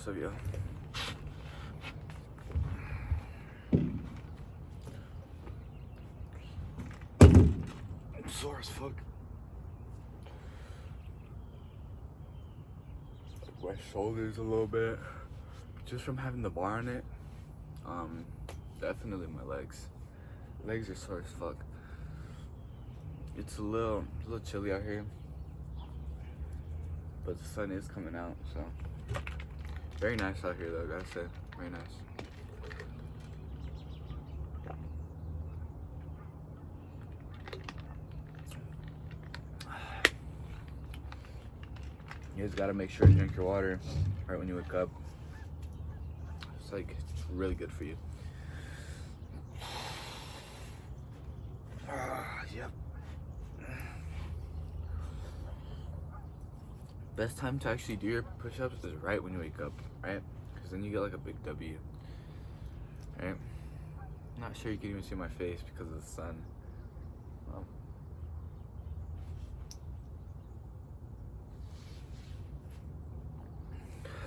up, yo? I'm sore as fuck. Like my shoulders a little bit, just from having the bar on it. Definitely my legs. Legs are sore as fuck. It's a little chilly out here, but the sun is coming out, so very nice out here, though. Gotta say, very nice. You just gotta make sure you drink your water right when you wake up. It's really good for you. Yep. Best time to actually do your push-ups is right when you wake up, right? Because then you get like a big W, right? I'm not sure you can even see my face because of the sun.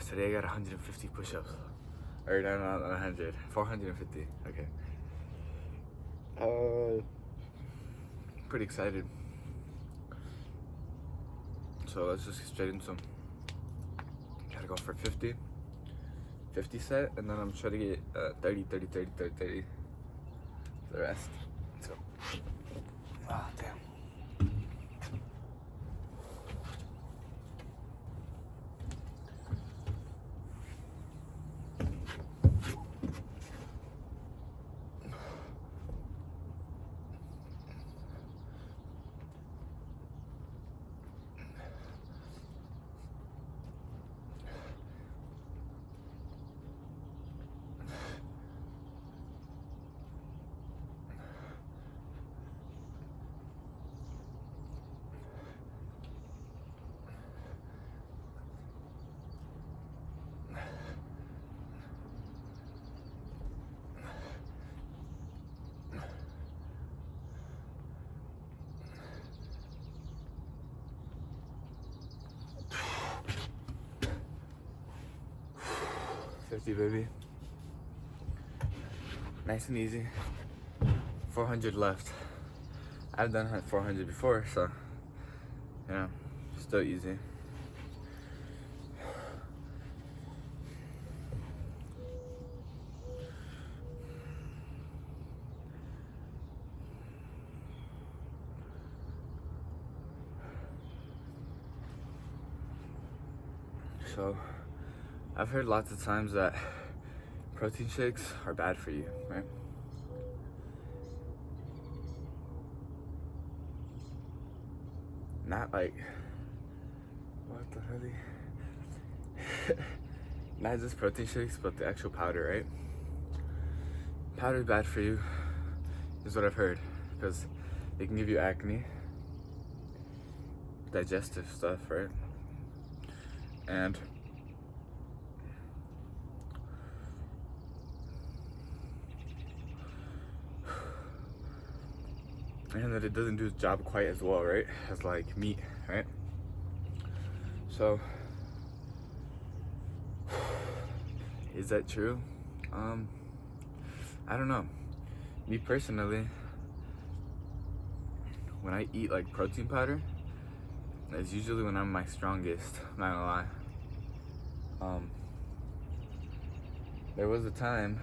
Today I got 150 push-ups. Or no, not 100. 450. Okay. Pretty excited. So let's just get straight into them. Gotta go for 50 set, and then I'm trying to get 30 for the rest. So, damn. Baby. Nice and easy. 400 left. I've done 400 before, so still easy. So I've heard lots of times that protein shakes are bad for you, right? Not like, what the hell? Not just protein shakes, but the actual powder, right? Powder is bad for you, is what I've heard, because they can give you acne, digestive stuff, right? And that it doesn't do its job quite as well, right, as like meat, right? So is that true? I don't know. Me personally, when I eat like protein powder, it's usually when I'm my strongest, I'm not gonna lie. There was a time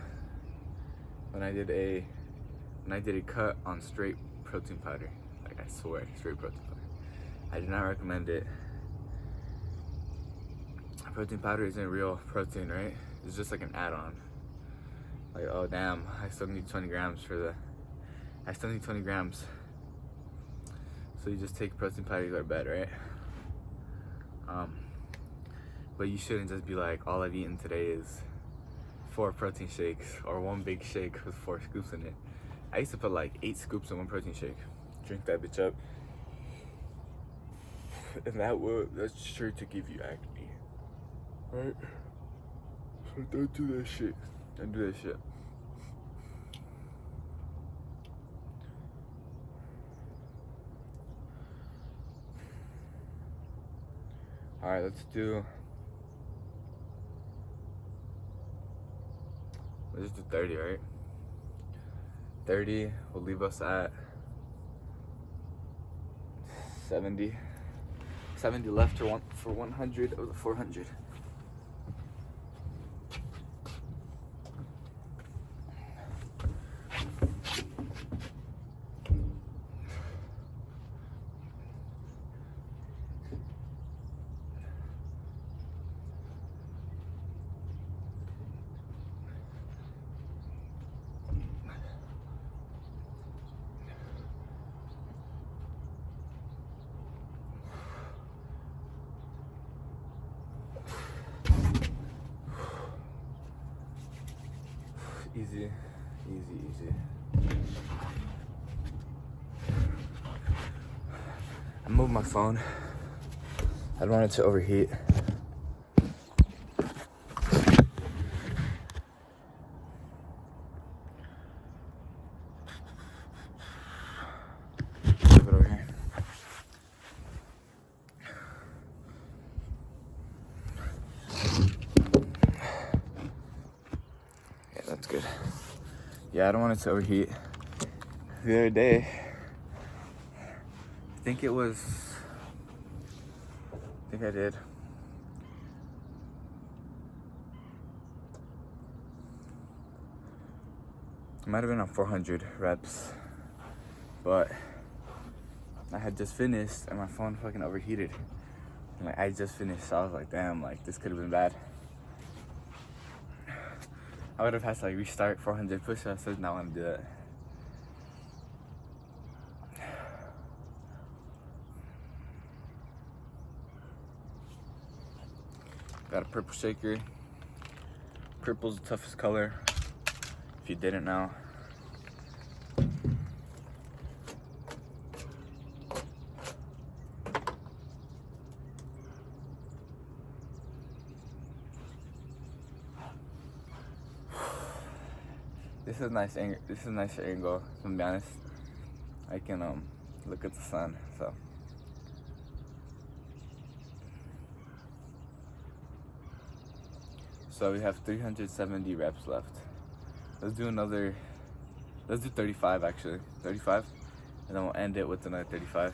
when I did a cut on straight protein powder. Like, I swear, straight protein powder. I do not recommend it. Protein powder isn't real protein, right? It's just like an add-on. Like, oh damn, I still need 20 grams. So you just take protein powder, you go to bed, right? But you shouldn't just be like, all I've eaten today is 4 protein shakes or 1 big shake with 4 scoops in it. I used to put like 8 scoops in 1 protein shake. Drink that bitch up. And that's sure to give you acne. Right? So don't do that shit. Don't do that shit. Alright, let's do Let's just do 30, right? 30 will leave us at 70. 70 left for 100 of the 400. Easy, easy, easy. I moved my phone. I don't want it to overheat. Move it over here. Yeah, that's good. Yeah, I don't want it to overheat. The other day, I think I did. It might have been on 400 reps, but I had just finished and my phone fucking overheated. And like I just finished, so I was like, damn, like this could have been bad. I would have had to like restart 400 push-ups. I did not want to do that. Got a purple shaker. Purple's the toughest color, if you didn't know. This is nice angle. This is a nicer angle. To be honest, I can look at the sun. So we have 370 reps left. Let's do 35 actually. 35, and then we'll end it with another 35.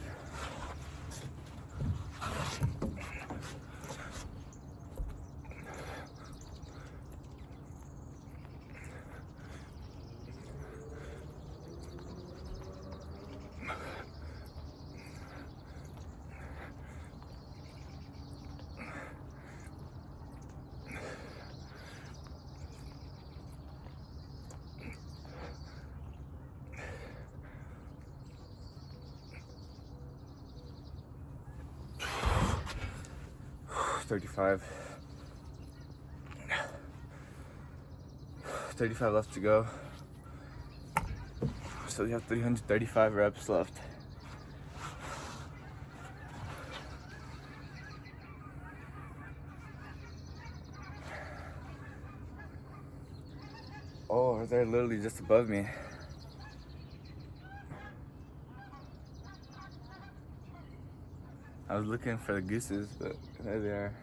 Thirty-five left to go. So we have 335 reps left. Oh, they're literally just above me. I was looking for the gooses, but there they are.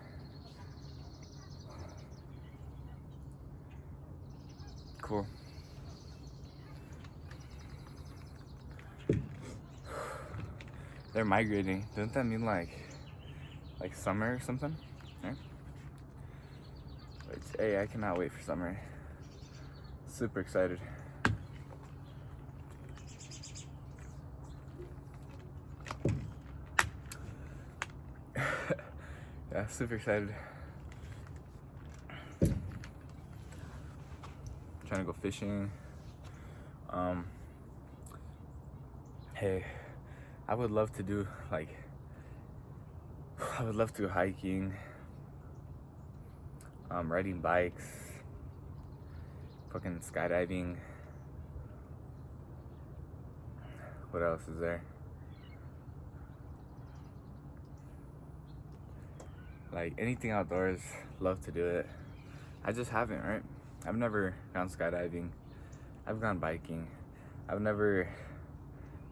Cool. They're migrating. Doesn't that mean like summer or something? Right? Which, hey, I cannot wait for summer. Super excited. Yeah, super excited. Trying to go fishing. Hey, I would love to do I would love to go hiking, riding bikes, fucking skydiving. What else is there? Like anything outdoors, love to do it. I just haven't, right? I've never gone skydiving. I've gone biking. I've never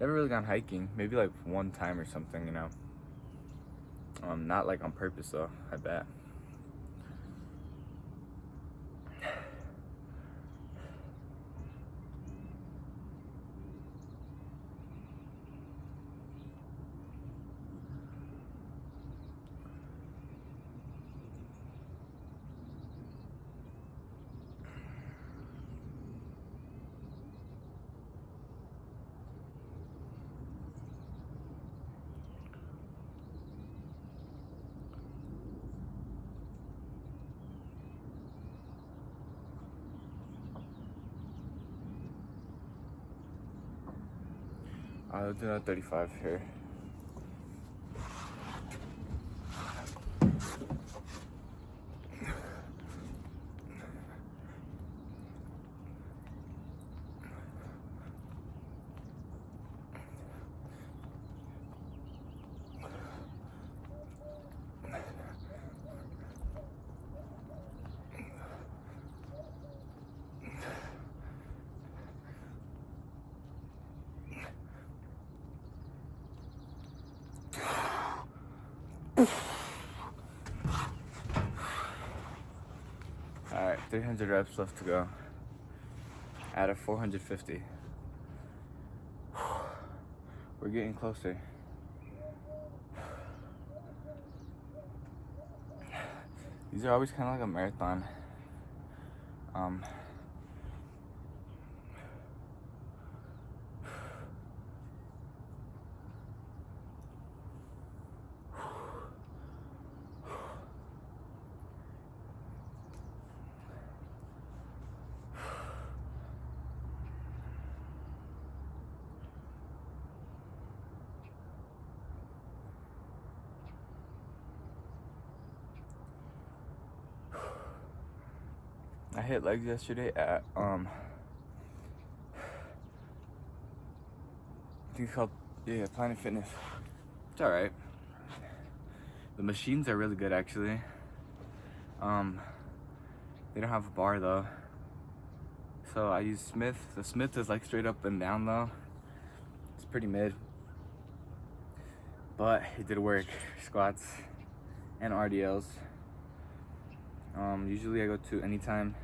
really gone hiking. Maybe like one time or something, you know. Not like on purpose though, I bet. I'll do that 35 here. Alright, 300 reps left to go. Out of 450. We're getting closer. These are always kind of like a marathon. I hit legs yesterday at I think it's called Planet Fitness. It's alright. The machines are really good actually. They don't have a bar though. So I use Smith. The Smith is like straight up and down though. It's pretty mid. But it did work. Squats and RDLs. Usually I go to Anytime.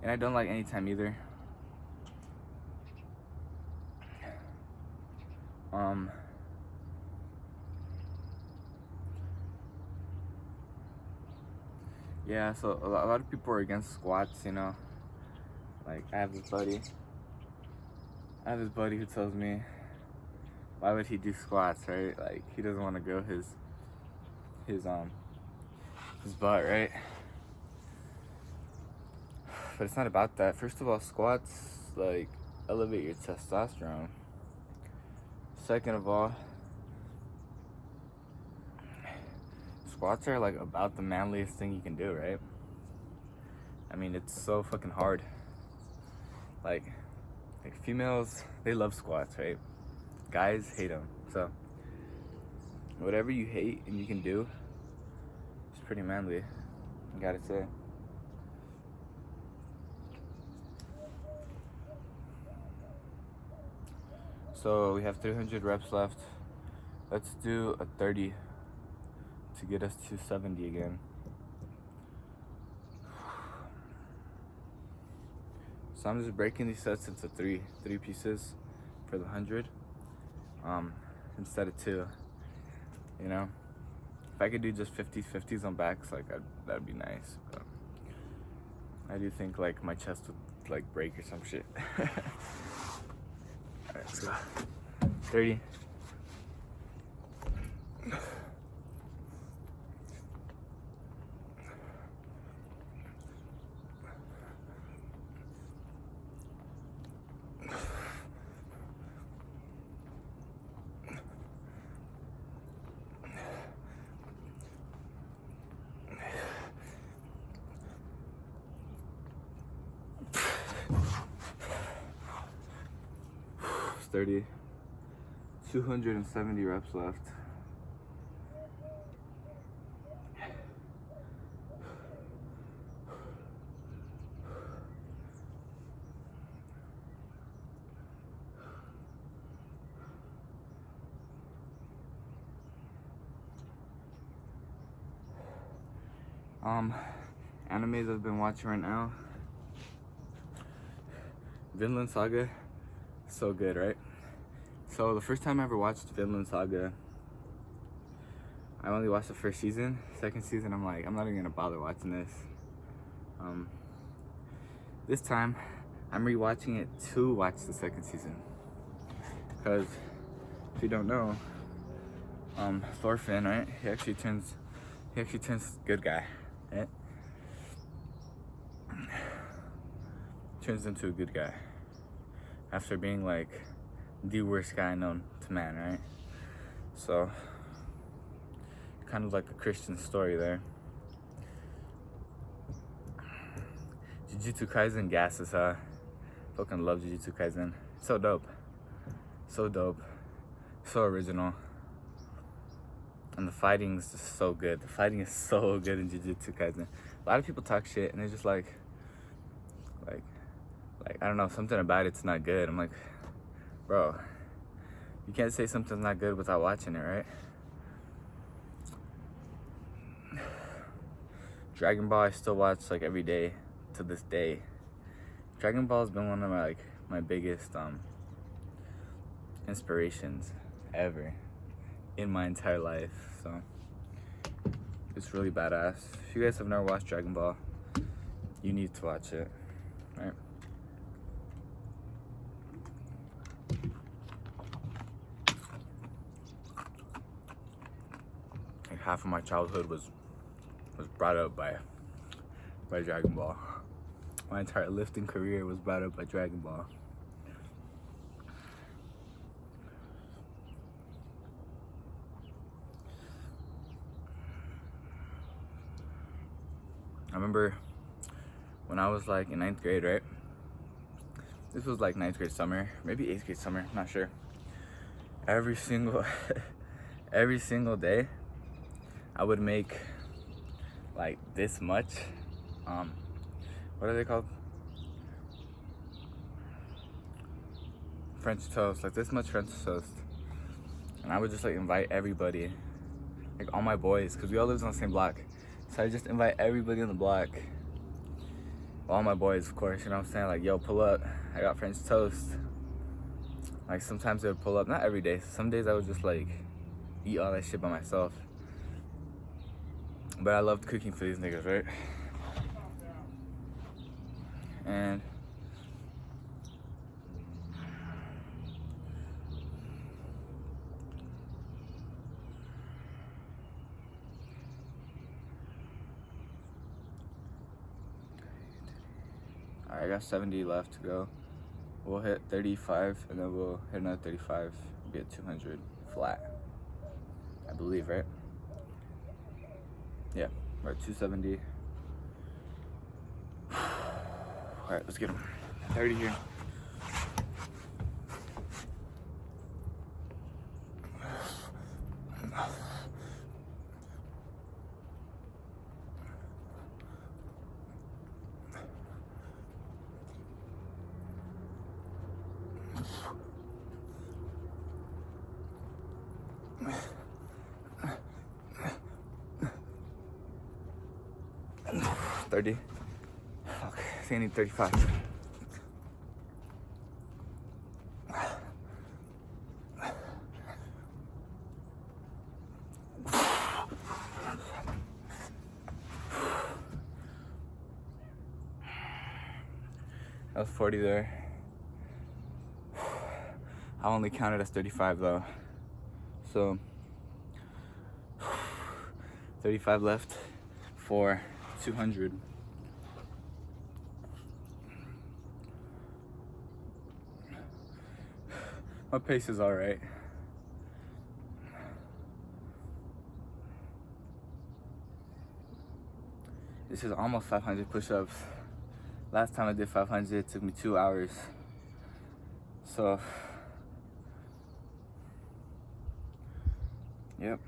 And I don't like Anytime either. Yeah, so a lot of people are against squats, you know. Like I have this buddy who tells me, why would he do squats, right? Like he doesn't want to grow his butt, right? But it's not about that. First of all, squats like elevate your testosterone. Second of all, squats are like about the manliest thing you can do, right? I mean, it's so fucking hard. Like females, they love squats, right? Guys hate them. So whatever you hate and you can do, it's pretty manly, I gotta say. So we have 300 reps left. Let's do a 30 to get us to 70 again. So I'm just breaking these sets into three pieces for the 100 instead of 2. You know, if I could do just 50s on backs, like that'd be nice. But I do think like my chest would like break or some shit. Alright, let's go. 30. It's 30. 270 reps left. Animes I've been watching right now. Vinland Saga, so good, right? So the first time I ever watched Vinland Saga, I only watched the first season. Second season, I'm like, I'm not even gonna bother watching this. This time, I'm rewatching it to watch the second season. Because if you don't know, Thorfinn, right? He actually turns good guy, right? Turns into a good guy after being like the worst guy known to man, right? So, kind of like a Christian story there. Jujutsu Kaisen gases, huh? Fucking love Jujutsu Kaisen. So dope. So dope. So original. And the fighting is just so good. The fighting is so good in Jujutsu Kaisen. A lot of people talk shit and they're just like, I don't know, something about it's not good. I'm like, bro, you can't say something's not good without watching it, right? Dragon Ball I still watch like every day to this day. Dragon Ball has been one of my biggest inspirations ever in my entire life. So it's really badass. If you guys have never watched Dragon Ball, you need to watch it, right? Like half of my childhood was brought up by Dragon Ball. My entire lifting career was brought up by Dragon Ball. I remember when I was like in 9th grade, right? This was like 9th grade summer, maybe 8th grade summer, not sure. Every single day, I would make like this much. What are they called? French toast, like this much French toast. And I would just like invite everybody, like all my boys, because we all lived on the same block. So I just invite everybody on the block. All my boys, of course, you know what I'm saying? Like, yo, pull up. I got French toast. Like, sometimes they would pull up. Not every day. Some days I would just, like, eat all that shit by myself. But I loved cooking for these niggas, right? And alright, I got 70 left to go. We'll hit 35 and then we'll hit another 35. Be at 200 flat, I believe, right? Yeah, we're at 270. Alright, let's get them. 30 here. $30. Okay, I think I need 35. That was 40 there. I only counted as 35 though. So 35 left for 200. My pace is all right. This is almost 500 push-ups. Last time I did 500, it took me 2 hours. So, yep.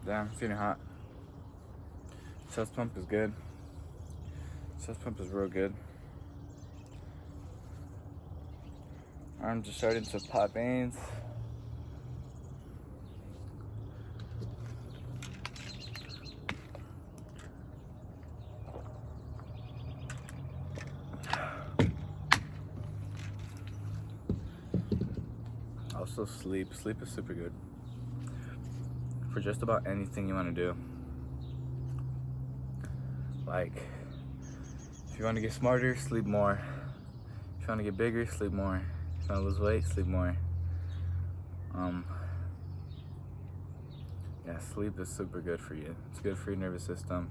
Damn, it's getting hot. Chest pump is good. Chest pump is real good. I'm just starting to pop veins. also sleep. Sleep is super good for just about anything you want to do. Like, if you want to get smarter, sleep more. If you want to get bigger, sleep more. If you want to lose weight, sleep more. Yeah, sleep is super good for you. It's good for your nervous system.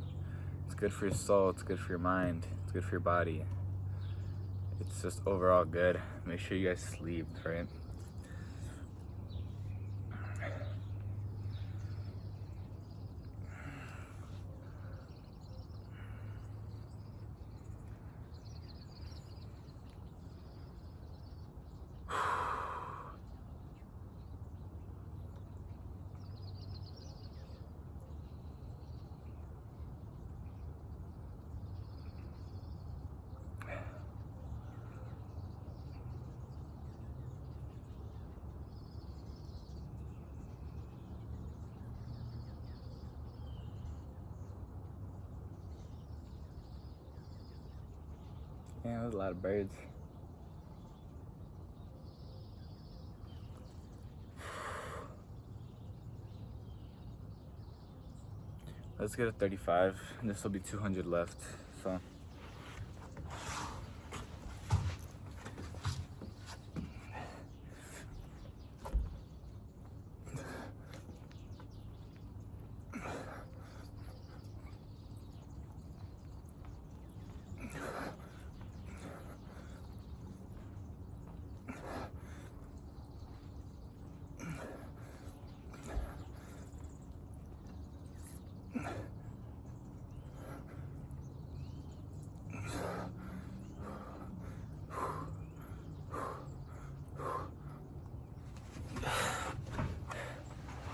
It's good for your soul. It's good for your mind. It's good for your body. It's just overall good. Make sure you guys sleep, right? Yeah, there's a lot of birds. Let's get a 35. This will be 200 left. So.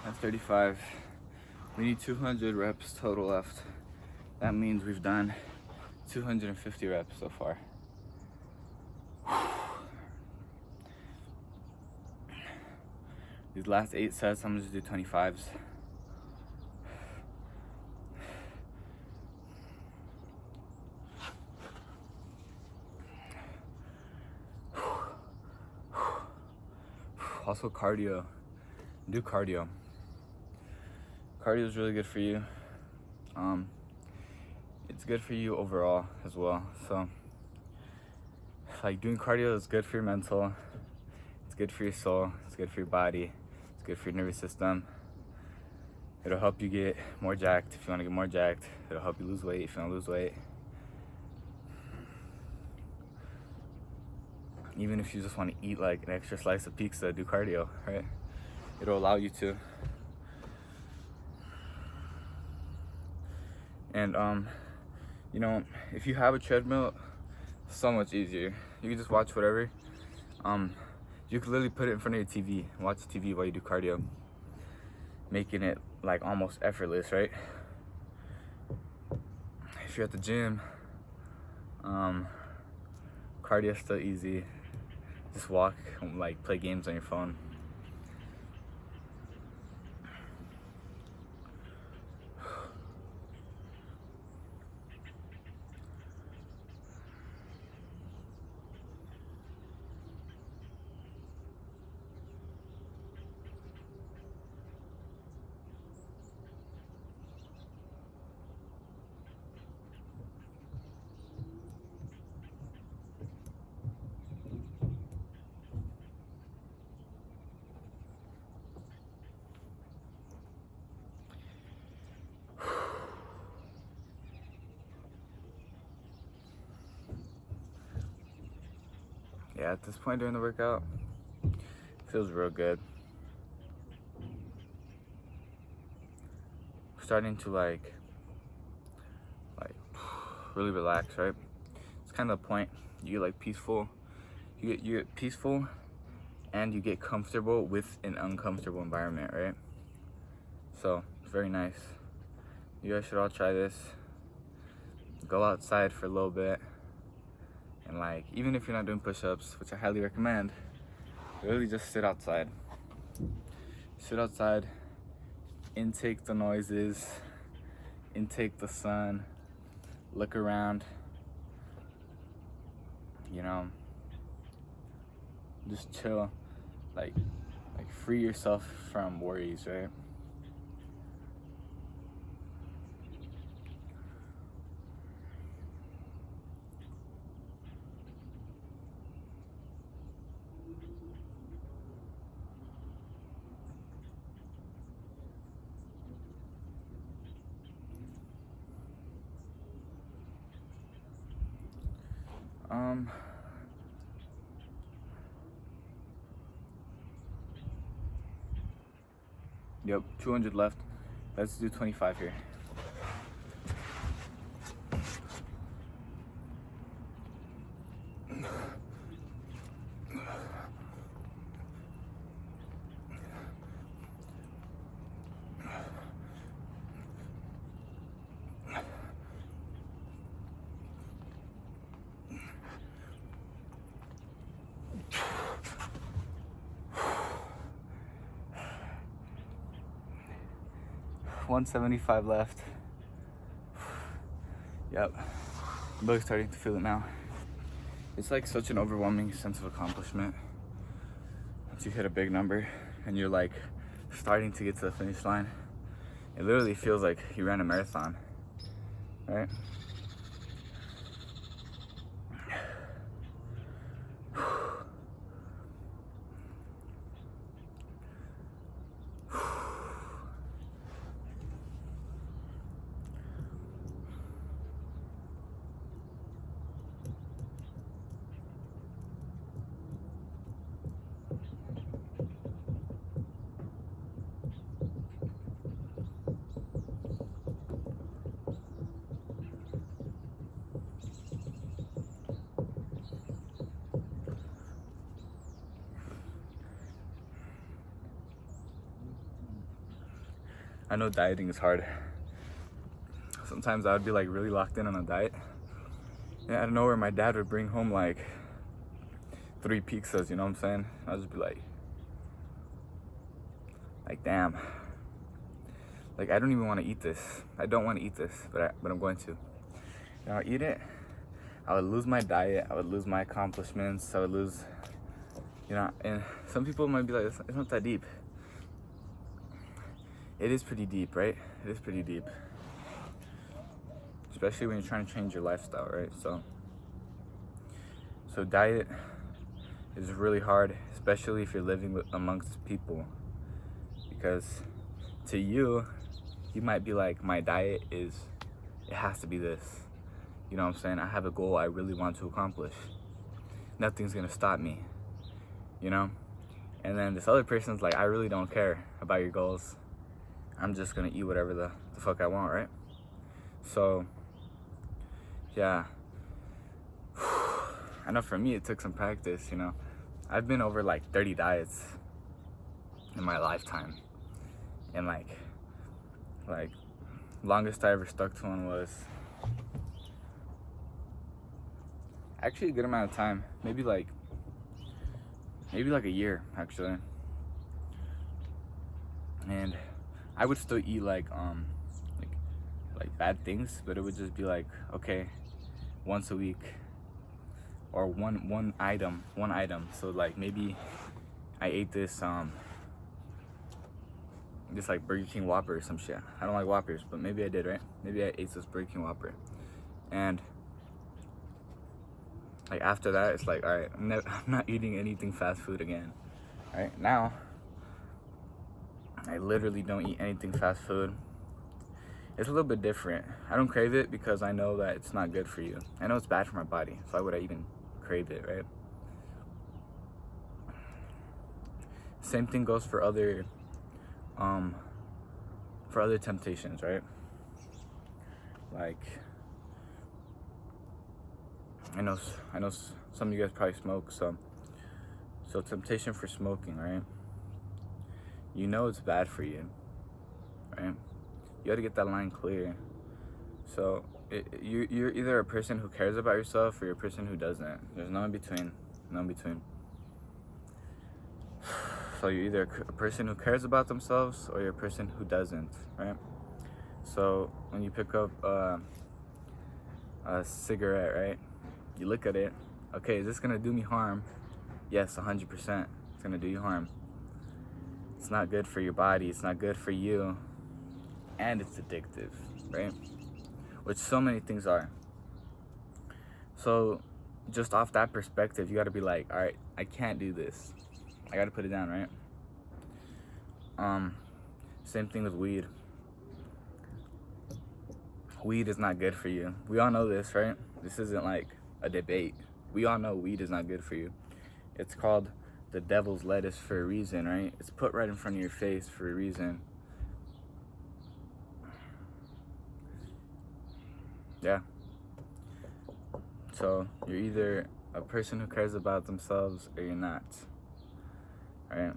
That's 35. We need 200 reps total left. That means we've done 250 reps so far. These last 8 sets, I'm gonna just do 25s. Also cardio. Do cardio. Cardio is really good for you. It's good for you overall as well. So, like, doing cardio is good for your mental. It's good for your soul. It's good for your body. It's good for your nervous system. It'll help you get more jacked if you want to get more jacked. It'll help you lose weight if you want to lose weight. Even if you just want to eat like an extra slice of pizza, do cardio, right? It'll allow you to. And you know, if you have a treadmill, so much easier. You can just watch whatever. You can literally put it in front of your TV, watch TV while you do cardio, making it like almost effortless, right? If you're at the gym, cardio is still easy. Just walk, like play games on your phone. Yeah, at this point during the workout, it feels real good. Starting to like really relax, right? It's kind of the point. You get like peaceful. You get peaceful, and you get comfortable with an uncomfortable environment, right? So it's very nice. You guys should all try this. Go outside for a little bit. And like, even if you're not doing push-ups, which I highly recommend, really just sit outside. Sit outside, intake the noises, intake the sun, look around, you know, just chill. Like, Like, free yourself from worries, right? Um, yep, 200 left. Let's do 25 here. $175 left. Yep, I'm really starting to feel it now. It's like such an overwhelming sense of accomplishment once you hit a big number and you're like starting to get to the finish line. It literally feels like you ran a marathon, right? I know dieting is hard. Sometimes I would be like really locked in on a diet, and out of nowhere my dad would bring home like 3 pizzas, you know what I'm saying? I'd just be like damn, like I don't even want to eat this. I don't want to eat this, but I'm going to. And I'll eat it. I would lose my diet. I would lose my accomplishments. I would lose, you know. And some people might be like, it's not that deep. It is pretty deep, right? It is pretty deep. Especially when you're trying to change your lifestyle, right? So diet is really hard, especially if you're living amongst people. Because to you, you might be like, my diet is, it has to be this. You know what I'm saying? I have a goal I really want to accomplish. Nothing's gonna stop me, you know? And then this other person's like, I really don't care about your goals. I'm just gonna eat whatever the fuck I want, right? So, yeah. I know for me it took some practice, you know. I've been over like 30 diets in my lifetime. And like longest I ever stuck to one was actually a good amount of time. Maybe like a year, actually. And I would still eat like bad things, but it would just be like, okay, once a week, or one item. So like maybe I ate this like Burger King Whopper or some shit. I don't like Whoppers, but maybe I did, right? Maybe I ate this Burger King Whopper, and like after that, it's like, all right, I'm not eating anything fast food again. Right now, I literally don't eat anything fast food. It's a little bit different. I don't crave it because I know that it's not good for you. I know it's bad for my body, so why would I even crave it, right? Same thing goes for other temptations, right? Like, I know some of you guys probably smoke, so temptation for smoking, right? You know it's bad for you, right? You got to get that line clear. So you're either a person who cares about yourself or you're a person who doesn't. There's no in between. No in between. So you're either a person who cares about themselves or you're a person who doesn't, right? So when you pick up a cigarette, right? You look at it. Okay, is this gonna do me harm? Yes, 100%. It's gonna do you harm. It's not good for your body. It's not good for you. And it's addictive, right? Which so many things are. So just off that perspective, you got to be like, all right, I can't do this. I got to put it down, right? Same thing with weed. Weed is not good for you. We all know this, right? This isn't like a debate. We all know weed is not good for you. It's called the devil's lettuce for a reason, right? It's put right in front of your face for a reason. Yeah. So you're either a person who cares about themselves or you're not, right?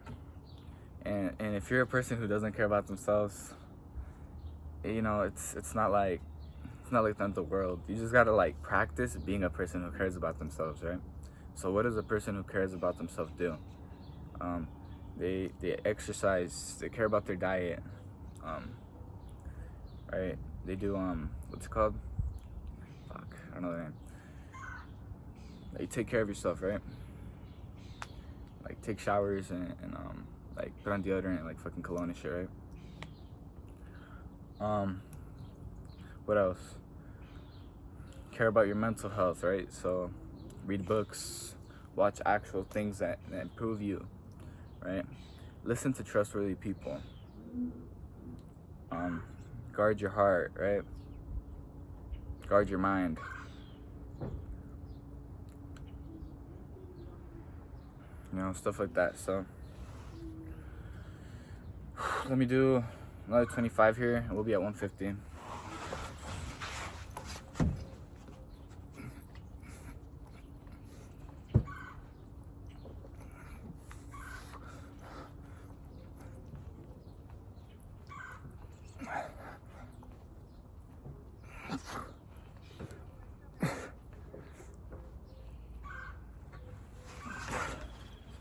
And if you're a person who doesn't care about themselves, you know, it's not like the end of the world. You just gotta like practice being a person who cares about themselves, right? So what does a person who cares about themselves do? They exercise. They care about their diet, right? They do what's it called? Fuck, I don't know the name. Like, take care of yourself, right? Like take showers and like put on deodorant, like fucking cologne and shit, right? What else? Care about your mental health, right? So read books, watch actual things that improve you, right? Listen to trustworthy people. Guard your heart, right? Guard your mind. You know, stuff like that. So let me do another 25 here and we'll be at 150.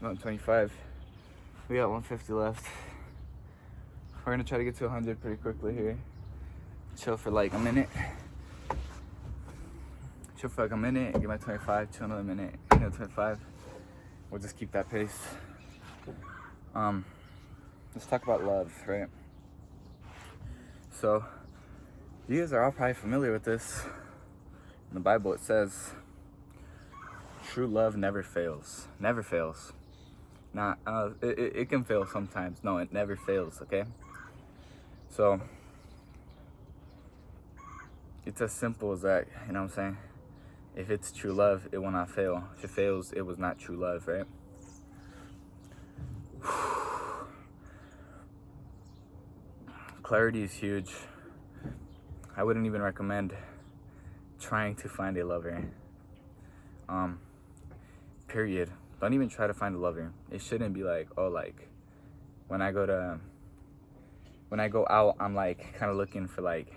Not 25. We got 150 left. We're gonna try to get to 100 pretty quickly here. Chill for like a minute. Chill for like a minute. Get my 25. Chill another minute. Get 25. We'll just keep that pace. Let's talk about love, right? So, you guys are all probably familiar with this. In the Bible, it says, "True love never fails." Never fails. Not it can fail sometimes. No, it never fails, okay? So it's as simple as that, you know what I'm saying? If it's true love, it will not fail. If it fails, it was not true love, right? Clarity is huge. I wouldn't even recommend trying to find a lover. Period. Don't even try to find a lover. It shouldn't be like, oh, like when I go out, I'm like kind of looking for like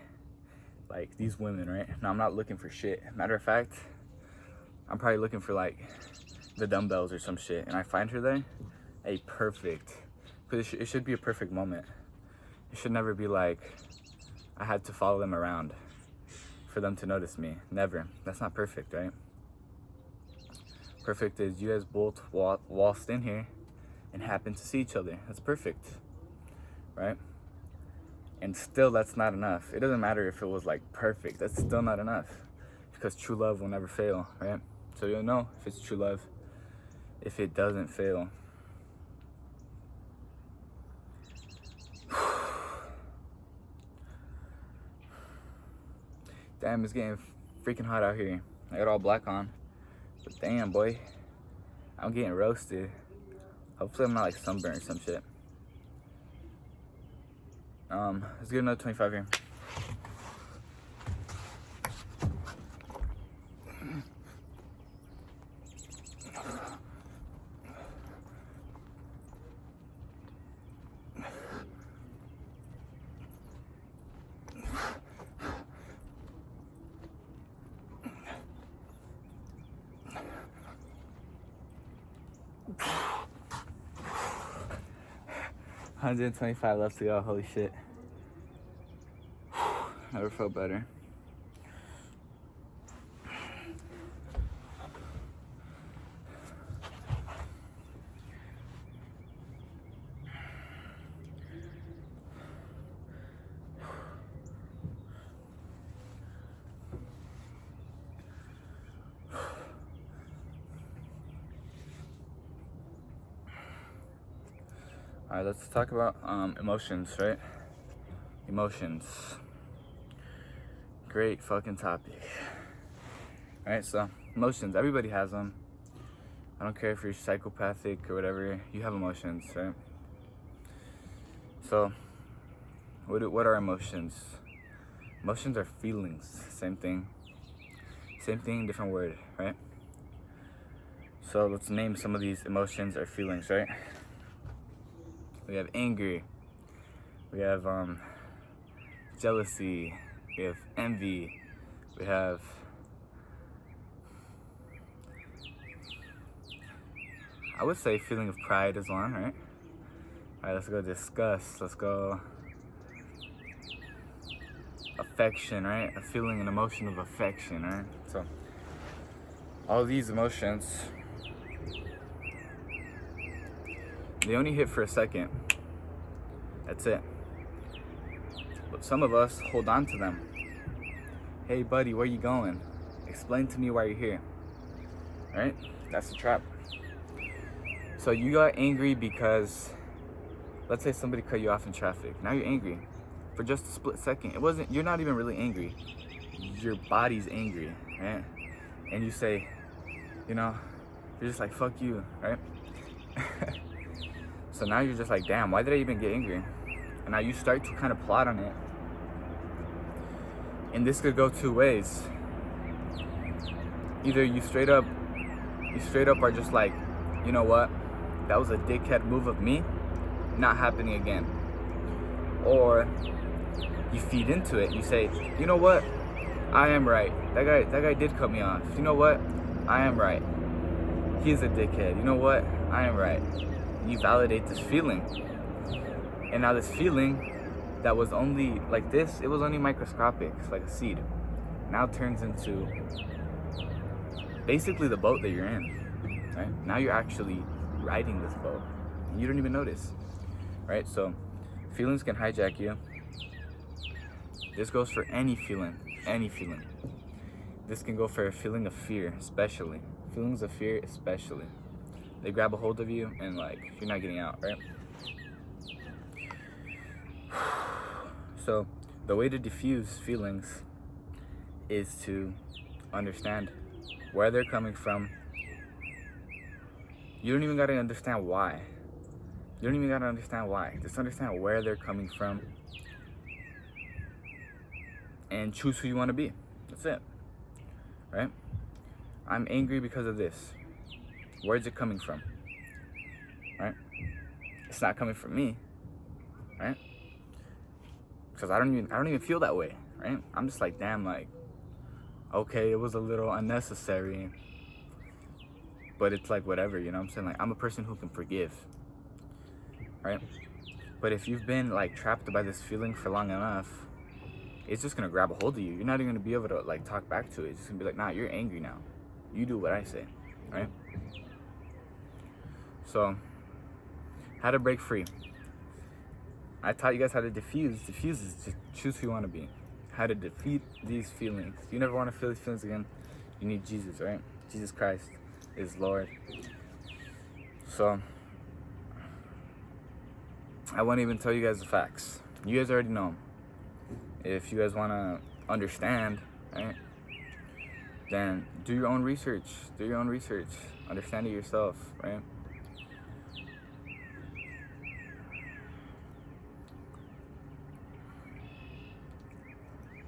these women, right? No, I'm not looking for shit. Matter of fact, I'm probably looking for like the dumbbells or some shit, and I find her there. Hey, perfect. Because it should be a perfect moment. It should never be like I had to follow them around for them to notice me. Never. That's not perfect, right? Perfect is you guys both waltzed in here and happened to see each other. That's perfect, right? And still, that's not enough. It doesn't matter if it was like perfect. That's still not enough, because true love will never fail, right? So you'll know if it's true love if it doesn't fail. Damn, it's getting freaking hot out here. I got all black on. But damn, boy, I'm getting roasted. Hopefully I'm not like sunburned or some shit. Let's get another 25 here. $125 left to go. Holy shit. Never felt better. Alright, let's talk about emotions, right? Emotions. Great fucking topic. Alright, so emotions, everybody has them. I don't care if you're psychopathic or whatever, you have emotions, right? So, what are emotions? Emotions are feelings, same thing. Same thing, different word, right? So let's name some of these emotions or feelings, right? We have anger, we have jealousy, we have envy, we have I would say feeling of pride is one, right? Alright, let's go disgust, let's go affection, right? A feeling, an emotion of affection, right? So all these emotions, they only hit for a second. That's it. But some of us hold on to them. Hey buddy, where you going? Explain to me why you're here. Right? That's the trap. So you got angry because, let's say somebody cut you off in traffic. Now you're angry for just a split second. You're not even really angry. Your body's angry, right? And you say, you're just like, fuck you, right? So now you're just like, damn, why did I even get angry? And now you start to kind of plot on it. And this could go two ways. Either you straight up are just like, you know what? That was a dickhead move of me, not happening again. Or you feed into it. You say, you know what? I am right. That guy did cut me off. You know what? I am right. He's a dickhead. You know what? I am right. You validate this feeling. And now this feeling that was only like this, it was only microscopic, it's like a seed, now turns into basically the boat that you're in, right? Now you're actually riding this boat. You don't even notice, right? So feelings can hijack you. This goes for any feeling, any feeling. This can go for a feeling of fear, especially. Feelings of fear, especially. They grab a hold of you and like, you're not getting out, right? So the way to diffuse feelings is to understand where they're coming from. You don't even gotta understand why. You don't even gotta understand why. Just understand where they're coming from and choose who you wanna be. That's it, right? I'm angry because of this. Where's it coming from, right? It's not coming from me, right? Because I don't even feel that way, right? I'm just like, damn, like, okay, it was a little unnecessary, but it's like whatever, you know what I'm saying? Like, I'm a person who can forgive, right? But if you've been like trapped by this feeling for long enough, it's just gonna grab a hold of you. You're not even gonna be able to like talk back to it. It's just gonna be like, nah, you're angry now. You do what I say, right? So, how to break free. I taught you guys how to diffuse. Diffuse is to choose who you want to be. How to defeat these feelings. You never want to feel these feelings again. You need Jesus, right? Jesus Christ is Lord. So, I won't even tell you guys the facts. You guys already know them. If you guys want to understand, right, then do your own research. Do your own research. Understand it yourself, right?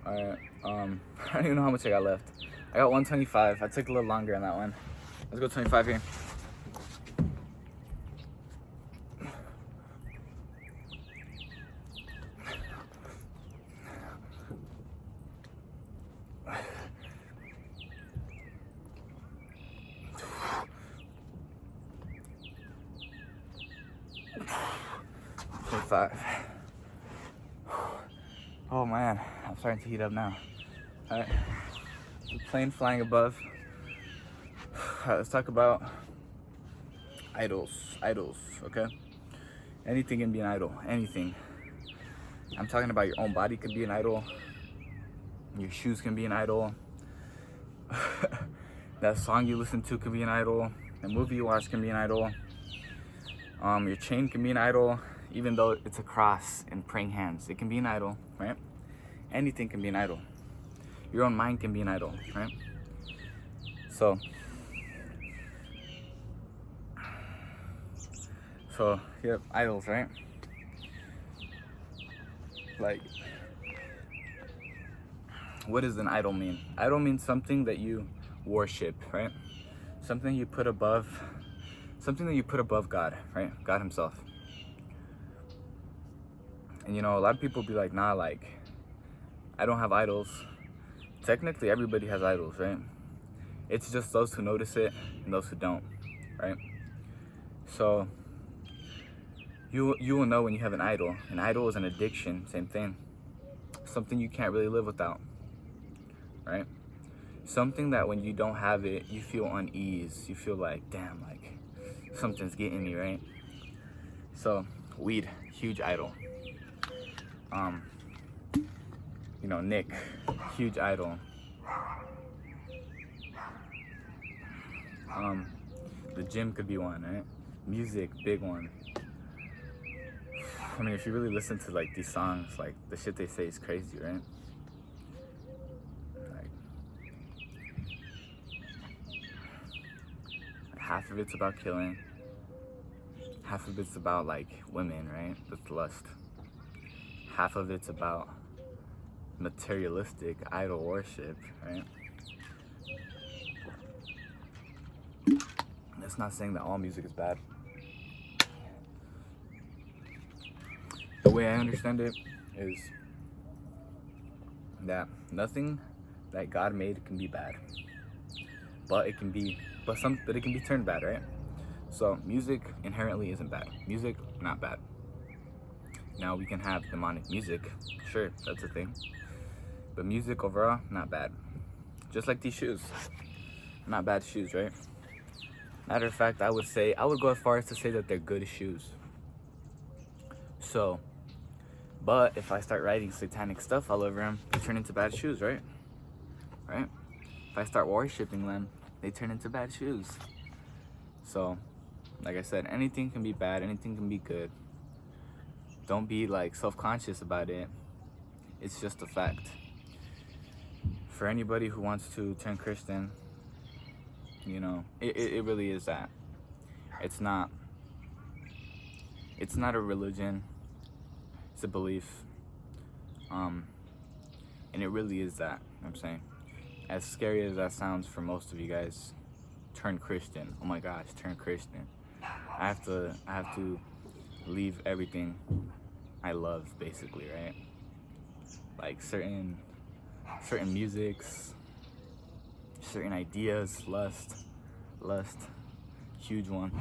Alright, I don't even know how much I got left. I got 125. I took a little longer on that one. Let's go 25 here. Oh man, I'm starting to heat up now. Alright, the plane flying above. Alright, let's talk about idols, okay? Anything can be an idol, anything. I'm talking about your own body could be an idol. Your shoes can be an idol. That song you listen to could be an idol. The movie you watch can be an idol. Your chain can be an idol. even though it's a cross and praying hands, it can be an idol, right? Anything can be an idol. Your own mind can be an idol, right? So you have idols, right? Like, what does an idol mean? Idol means something that you worship, right? Something you put above God, right? God himself. And you know, a lot of people be like, nah, like, I don't have idols. Technically, everybody has idols, right? It's just those who notice it and those who don't, right? So you will know when you have an idol. An idol is an addiction, same thing. Something you can't really live without, right? Something that when you don't have it, you feel unease. You feel like, damn, like something's getting me, right? So weed, huge idol. You know, Nick, huge idol. The gym could be one, right? Music, big one. I mean, if you really listen to like these songs, like the shit they say is crazy, right? Like, half of it's about killing, half of it's about like women, right? That's lust. Half of it's about materialistic idol worship, right? That's not saying that all music is bad. The way I understand it is that nothing that God made can be bad, but it can be turned bad, right? So music inherently isn't bad. Music, not bad. Now we can have demonic music, sure, that's a thing, but music overall, not bad. Just like these shoes, not bad shoes, right? Matter of fact, I would go as far as to say that they're good shoes. So, but if I start writing satanic stuff all over them, they turn into bad shoes, right? Right? If I start worshiping them, they turn into bad shoes. So, like I said, anything can be bad, anything can be good. Don't be like self-conscious about it. It's just a fact. For anybody who wants to turn Christian, you know, it really is that. It's not a religion, it's a belief. And it really is that, you know what I'm saying? As scary as that sounds for most of you guys, turn Christian. Oh my gosh, turn Christian. I have to leave everything I love, basically, right? Like certain musics, certain ideas, lust, huge one,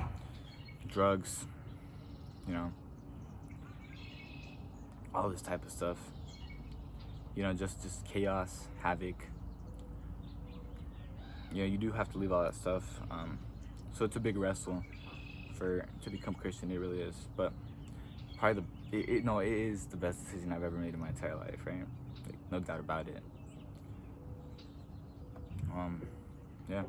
drugs, you know, all this type of stuff, you know, just chaos, havoc. You know, you do have to leave all that stuff. So it's a big wrestle to become Christian. It really is. But probably it is the best decision I've ever made in my entire life, right? Like, no doubt about it. Yeah.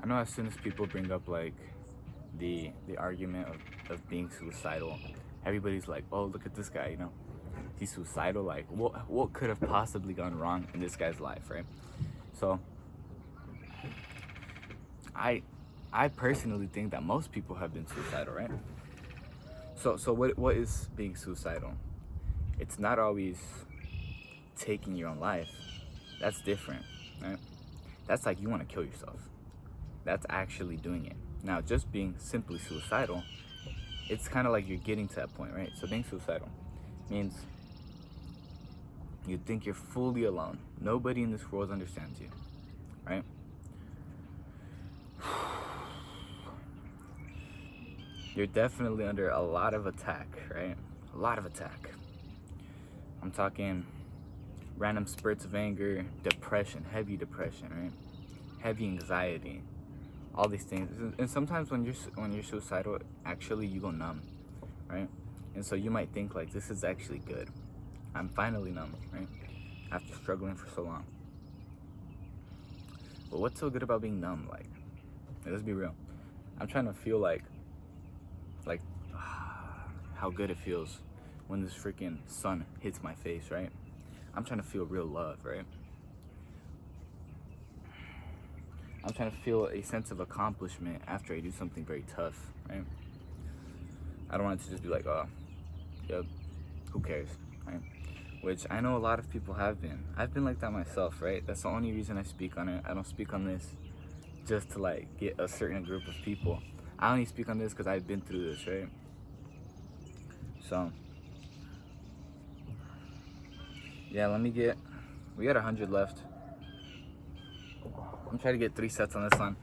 I know as soon as people bring up like the argument of being suicidal, everybody's like, oh, look at this guy, you know, he's suicidal. Like, what could have possibly gone wrong in this guy's life, right? So I personally think that most people have been suicidal, right? So what is being suicidal? It's not always taking your own life. That's different, right? That's like you want to kill yourself. That's actually doing it. Now, just being simply suicidal, it's kind of like you're getting to that point, right? So being suicidal means you think you're fully alone. Nobody in this world understands you, right? You're definitely under a lot of attack, right? A lot of attack. I'm talking random spurts of anger, depression, heavy depression, right? Heavy anxiety, all these things. And sometimes when you're suicidal, actually you go numb, right? And so you might think like, this is actually good. I'm finally numb, right? After struggling for so long. But what's so good about being numb? Like, let's be real. I'm trying to feel like how good it feels when this freaking sun hits my face, right? I'm trying to feel real love, right? I'm trying to feel a sense of accomplishment after I do something very tough, right? I don't want it to just be like, oh, yep, who cares, right? Which I know a lot of people have been. I've been like that myself, right? That's the only reason I speak on it. I don't speak on this just to like get a certain group of people. I only speak on this because I've been through this, right? So, yeah, we got 100 left. I'm trying to get 3 sets on this one.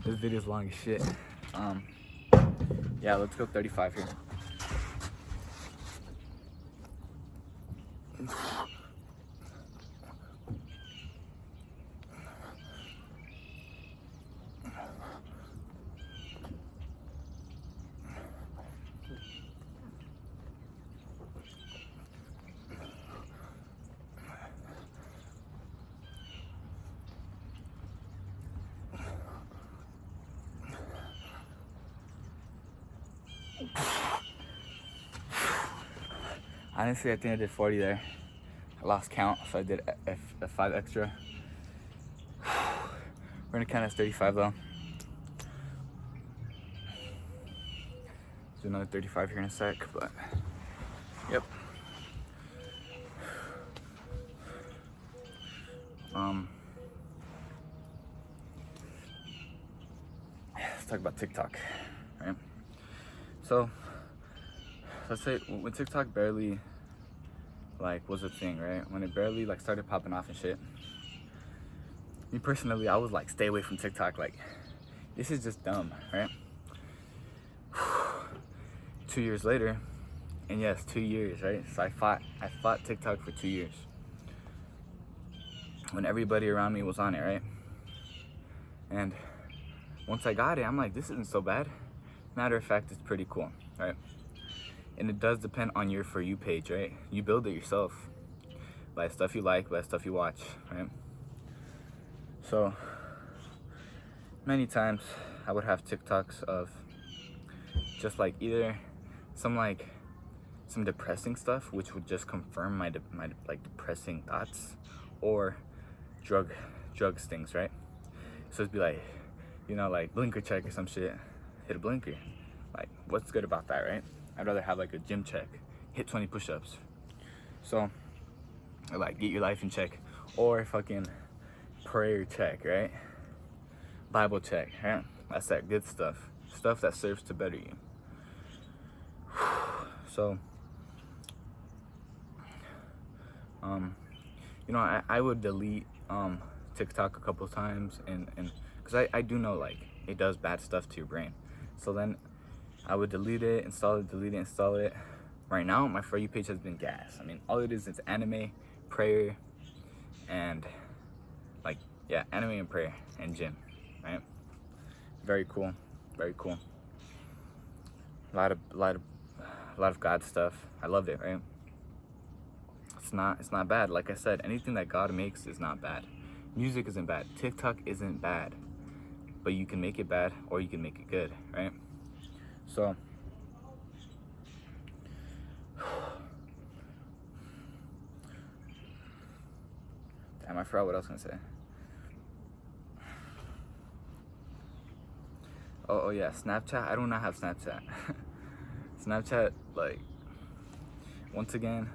This video's long as shit. Yeah, let's go 35 here. Honestly, I think I did 40 there. I lost count, so I did a 5 extra. We're gonna count as 35 though. Do another 35 here in a sec, but yep. Let's talk about TikTok, right? So let's say when TikTok barely like was a thing, right? When it barely like started popping off and shit. Me personally, I was like, stay away from TikTok. Like, this is just dumb, right? 2 years later, and yes, 2 years, right? So I fought TikTok for 2 years. When everybody around me was on it, right? And once I got it, I'm like, this isn't so bad. Matter of fact, it's pretty cool, right? And it does depend on your For You page, right? You build it yourself by stuff you like, by stuff you watch, right? So many times I would have TikToks of just like either some depressing stuff, which would just confirm my like depressing thoughts, or drug stings, right? So it'd be like, you know, like blinker check or some shit, hit a blinker. Like, what's good about that, right? I'd rather have like a gym check, hit 20 push-ups. So, like, get your life in check, or fucking prayer check, right? Bible check, right? That's that good stuff that serves to better you. So, you know, I would delete TikTok a couple times, and because I do know like it does bad stuff to your brain. So then I would delete it, install it, delete it, install it. Right now, my For You page has been gas. I mean, all it is anime, prayer, and like, yeah, anime and prayer and gym, right? Very cool, very cool. A lot of God stuff. I loved it, right? It's not bad. Like I said, anything that God makes is not bad. Music isn't bad. TikTok isn't bad. But you can make it bad, or you can make it good, right? So, damn, I forgot what I was gonna say. Oh yeah, Snapchat. I do not have Snapchat. Snapchat, like, once again,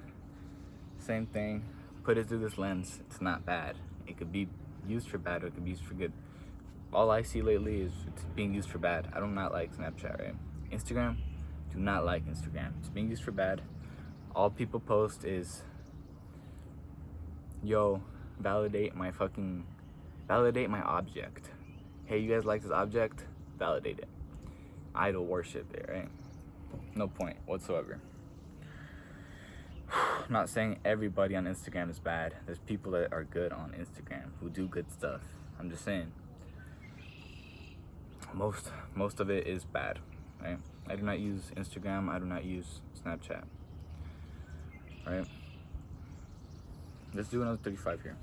same thing. Put it through this lens. It's not bad. It could be used for bad, or it could be used for good. All I see lately is it's being used for bad. I do not like Snapchat, right? Instagram, do not like Instagram. It's being used for bad. All people post is, yo, validate my object. Hey, you guys like this object? Validate it. Idol worship it, right? No point whatsoever. I'm not saying everybody on Instagram is bad. There's people that are good on Instagram who do good stuff. I'm just saying most of it is bad, right? I do not use Instagram. I do not use Snapchat, right? Let's do another 35 here.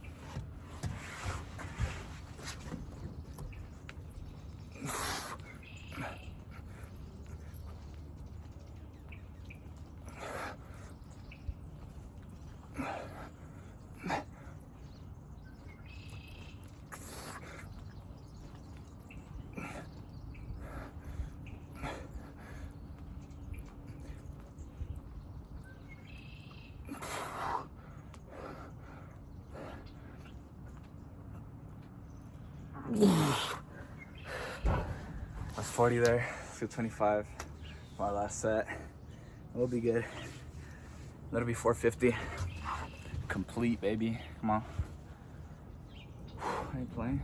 That's 40 there. Let's do 25. My last set. We'll be good. That'll be 450. Complete, baby. Come on. I ain't playing.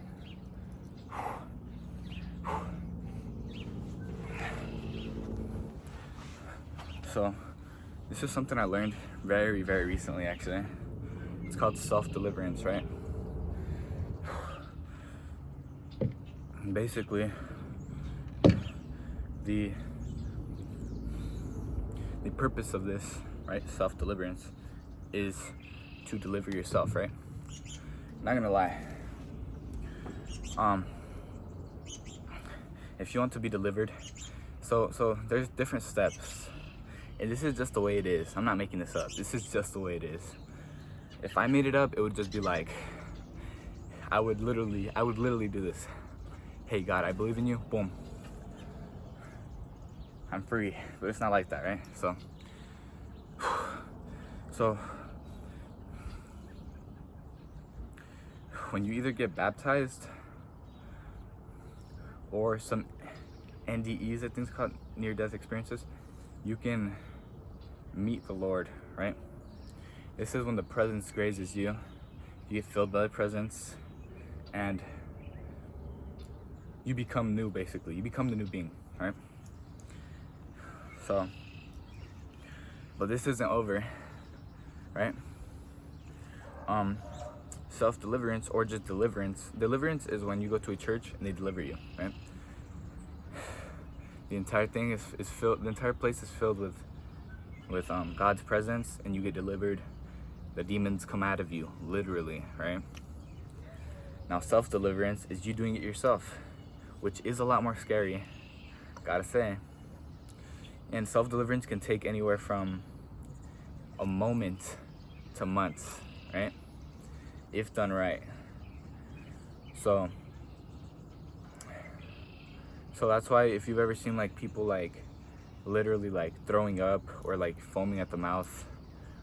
So, this is something I learned very, very recently, actually. It's called self-deliverance, right? And basically, the purpose of this, right, self-deliverance, is to deliver yourself, right? Not gonna lie. If you want to be delivered, so there's different steps. And this is just the way it is. I'm not making this up. This is just the way it is. If I made it up, it would just be like, I would literally do this. Hey God, I believe in you. Boom. I'm free. But it's not like that, right? So when you either get baptized or some NDEs, I think it's called, near-death experiences, you can meet the Lord, right? This is when the presence grazes you. You get filled by the presence, and you become new, basically. You become the new being, right? So, but this isn't over, right? Self-deliverance, or just deliverance. Deliverance is when you go to a church and they deliver you, right? The entire thing is filled. The entire place is filled with God's presence, and you get delivered. The demons come out of you, literally, right? Now, self-deliverance is you doing it yourself, which is a lot more scary, gotta say. And self-deliverance can take anywhere from a moment to months, right? If done right. So that's why if you've ever seen like people like literally like throwing up or like foaming at the mouth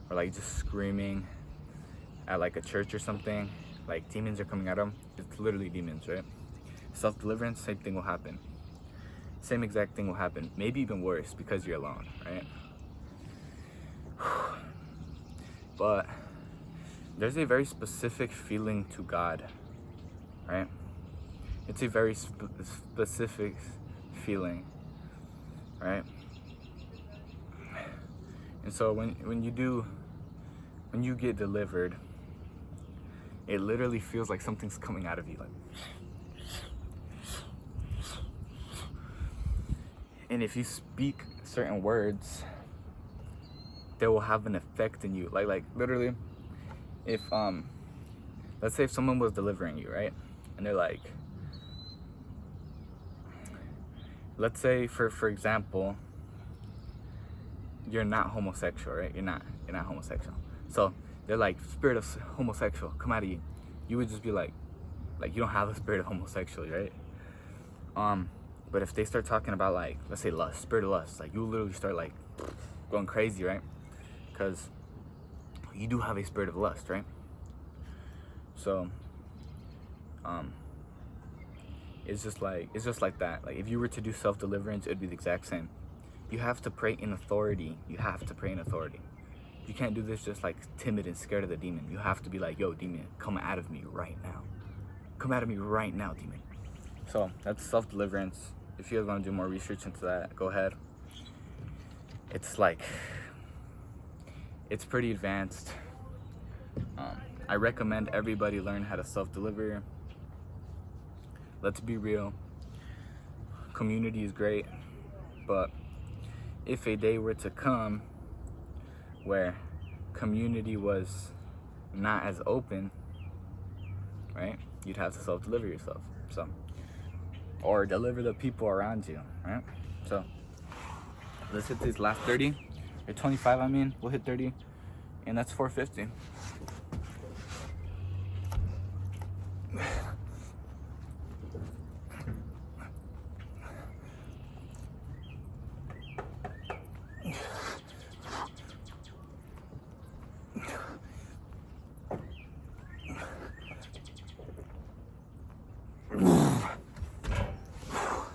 or like just screaming at like a church or something, like demons are coming at them, it's literally demons, right? Self-deliverance, same thing will happen. Same exact thing will happen. Maybe even worse because you're alone, right? But there's a very specific feeling to God, right? It's a very specific feeling, right? And so when you get delivered, it literally feels like something's coming out of you, like. And if you speak certain words, they will have an effect in you. Like literally, if let's say if someone was delivering you, right? And they're like, let's say for example, you're not homosexual, right? You're not homosexual. So they're like, spirit of homosexual, come out of you. You would just be like you don't have a spirit of homosexuality, right? But if they start talking about like, let's say lust, spirit of lust, like you literally start like going crazy, right? Because you do have a spirit of lust, right? So it's just like that. Like if you were to do self-deliverance, it would be the exact same. You have to pray in authority. You can't do this just like timid and scared of the demon. You have to be like, yo, demon, come out of me right now. Come out of me right now, demon. So that's self-deliverance. If you guys want to do more research into that, go ahead. It's pretty advanced. I recommend everybody learn how to self-deliver. Let's be real. Community is great, but if a day were to come where community was not as open, right? You'd have to self-deliver yourself. So, or deliver the people around you, right? So let's hit these last 30 or 25. I mean, we'll hit 30, and that's 450.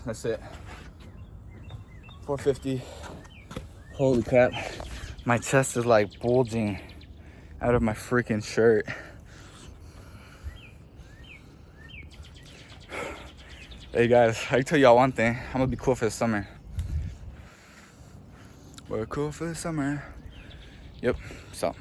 That's it. 450. Holy crap. My chest is like bulging out of my freaking shirt. Hey guys, I can tell y'all one thing. I'm gonna be cool for the summer. We're cool for the summer. Yep, so.